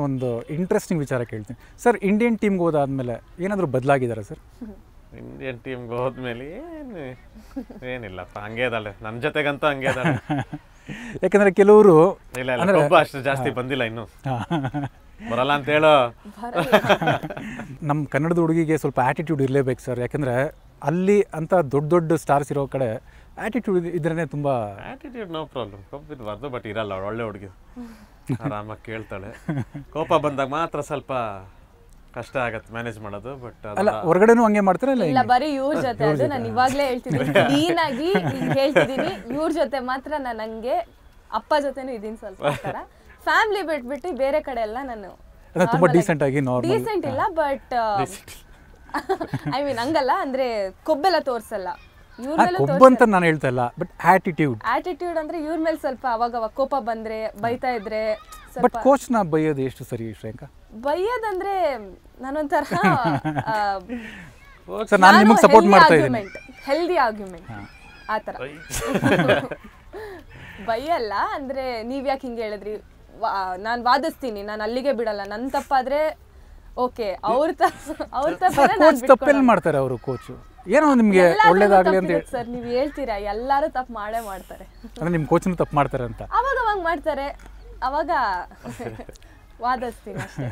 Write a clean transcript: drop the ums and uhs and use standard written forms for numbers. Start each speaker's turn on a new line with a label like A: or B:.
A: ಒಂದು ಇಂಟ್ರೆಸ್ಟಿಂಗ್ ವಿಚಾರ ಕೇಳ್ತೀನಿ ಸರ್. ಇಂಡಿಯನ್ ಟೀಮ್ಗೆ ಹೋದಾದ್ಮೇಲೆ ಏನಾದರೂ ಬದಲಾಗಿದ್ದಾರೆ ಸರ್?
B: ಇಂಡಿಯನ್ ಟೀಮ್ಗೆ ಹೋದ್ಮೇಲೆ ಏನಿಲ್ಲಪ್ಪ, ಹಂಗೆ ಇದ್ದಾಳೆ ನನ್ನ ಜೊತೆಗಂತೂ ಹಂಗೆ ಇದ್ದಾಳೆ.
A: ಯಾಕಂದರೆ ಕೆಲವರು
B: ಇಲ್ಲ ಇಲ್ಲ ಒಬ್ಬ ಅಷ್ಟು ಜಾಸ್ತಿ ಬಂದಿಲ್ಲ ಇನ್ನು, ಬರಲ್ಲ ಅಂತ ಹೇಳೋ.
A: ನಮ್ಮ ಕನ್ನಡದ ಹುಡುಗಿಗೆ ಸ್ವಲ್ಪ ಆ್ಯಟಿಟ್ಯೂಡ್ ಇರಲೇಬೇಕು ಸರ್. ಯಾಕಂದರೆ ಅಲ್ಲಿ ಅಂತ ದೊಡ್ಡ ದೊಡ್ಡ ಸ್ಟಾರ್ಸ್ ಇರೋ ಕಡೆ ಆ್ಯಟಿಟ್ಯೂಡ್ ಇದ್ರೇ ತುಂಬ.
B: ಆ್ಯಟಿಟ್ಯೂಡ್ ನೋ ಪ್ರಾಬ್ಲಮ್, ಕೊಬ್ಬಿರಬಾರ್ದು, ಬಟ್ ಇರಲ್ಲ ಅವಳು ಒಳ್ಳೆ ಹುಡುಗಿ, ಆರಾಮಾಗಿ ಕೇಳ್ತಾಳೆ. ಕೋಪ ಬಂದಾಗ ಮಾತ್ರ ಸ್ವಲ್ಪ ಕಷ್ಟ ಆಗತ್ತೆ ಮ್ಯಾನೇಜ್ ಮಾಡೋದು. ಬಟ್
A: ಅಲ್ಲ ಹೊರಗಡೆನೂ ಹಂಗೆ ಮಾಡ್ತಾರೆ
C: ಇಲ್ಲ, ಬರೀ ಇವ್ರ ಜೊತೆ. ಅದು ನಾನು ಇವಾಗಲೇ ಹೇಳ್ತಿದ್ದೀನಿ, ಕ್ಲೀನ್ ಆಗಿ ಹೇಳ್ತಿದ್ದೀನಿ, ಇವ್ರ ಜೊತೆ ಮಾತ್ರ ನಾನು ಹಂಗೆ, ಅಪ್ಪ ಜೊತೆನೂ ಇದೀನಿ ಸ್ವಲ್ಪ ಥರ. ಫ್ಯಾಮಿಲಿ ಬಿಟ್ಬಿಟ್ಟು ಬೇರೆ ಕಡೆ ಎಲ್ಲ ನಾನು
A: ತುಂಬ ಡೀಸೆಂಟ್ ಆಗಿ
C: ಡೀಸೆಂಟ್ ಇಲ್ಲ, ಬಟ್ ಐ ಮೀನ್ ಹಂಗಲ್ಲ, ಅಂದ್ರೆ ಕೊಬ್ಬೆಲ್ಲ ತೋರ್ಸಲ್ಲ.
A: ಕೊಬ್ಬಂತ ನಾನು ಹೇಳ್ತಾ ಇಲ್ಲ, ಬಟ್
C: ಆಟಿಟ್ಯೂಡ್ ಅಂದ್ರೆ ಇವ್ರ ಮೇಲೆ ಸ್ವಲ್ಪ ಅವಾಗ ಕೋಪ ಬಂದ್ರೆ ಬೈತಾ ಇದ್ರೆ.
A: ಬಟ್ ಕೋಚ್ನ ಬೈಯೋದು ಎಷ್ಟು ಸರಿ ಶ್ರೇಯಾಂಕ?
C: ಬೈಯೋದಂದ್ರೆ ನಾನೊಂಥರ
A: ಸರ್ ನಾನು ನಿಮಗೆ ಸಪೋರ್ಟ್ ಮಾಡ್ತಾ ಇದ್ದೀನಿ,
C: ಹೆಲ್ದಿ ಆರ್ಗ್ಯುಮೆಂಟ್ ಆ ಥರ ಬೈಯಲ್ಲ. ಅಂದ್ರೆ ನೀವ್ ಯಾಕೆ ಹಿಂಗೆ ಹೇಳಿದ್ರಿ, ನಾನು ವಾದಿಸ್ತೀನಿ, ನಾನು ಅಲ್ಲಿಗೆ ಬಿಡಲ್ಲ, ನನ್ನ ತಪ್ಪಾದ್ರೆ ಓಕೆ, ಅವ್ರ
A: ತಪ್ಪೆಲ್ಲ ಮಾಡ್ತಾರೆ ಅವರು ಕೋಚ್. ಏನೋ ನಿಮಗೆ ಒಳ್ಳೇದಾಗ್ಲಿ ಅಂತ ಹೇಳಿ
C: ಸರ್ ನೀವು ಹೇಳ್ತೀರಾ, ಎಲ್ಲರೂ ತಪ್ಪು ಮಾಡೇ ಮಾಡ್ತಾರೆ.
A: ಅಂದ್ರೆ ನಿಮ್ಮ ಕೋಚ್ನು ತಪ್ಪು ಮಾಡ್ತಾರೆ ಅಂತ
C: ಅವಾಗ ಮಾಡ್ತಾರೆ, ಅವಾಗ ವಾದಿಸ್ತೀನಿ ಅಷ್ಟೇ.